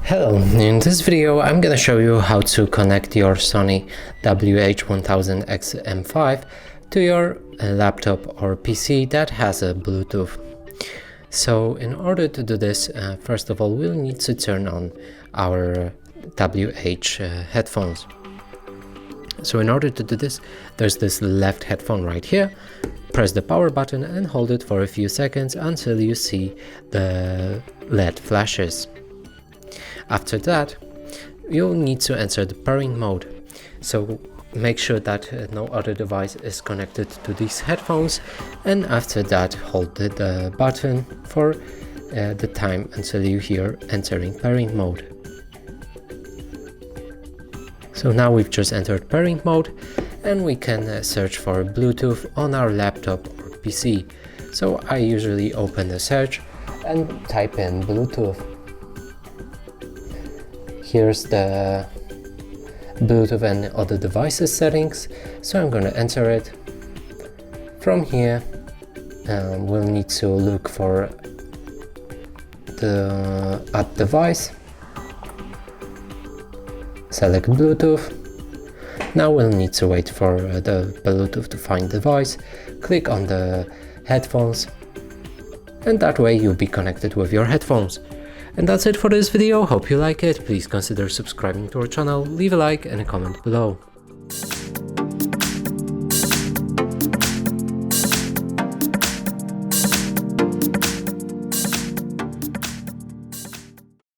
Hello, in this video I'm gonna show you how to connect your Sony WH-1000XM5 to your laptop or PC that has a Bluetooth. So in order to do this, first of all we'll need to turn on our WH headphones. So in order to do this, there's this left headphone right here. Press the power button and hold it for a few seconds until you see the LED flashes. After that, you'll need to enter the pairing mode. So make sure that no other device is connected to these headphones, and after that hold the button for the time until you hear entering pairing mode. So now we've just entered pairing mode and we can search for Bluetooth on our laptop or PC. So I usually open the search and type in Bluetooth. Here's the Bluetooth and other devices settings, so I'm gonna enter it. From here we'll need to look for the add device, select Bluetooth. Now we'll need to wait for the Bluetooth to find the device, click on the headphones, and that way you'll be connected with your headphones. And that's it for this video. Hope you like it. Please consider subscribing to our channel, leave a like and a comment below.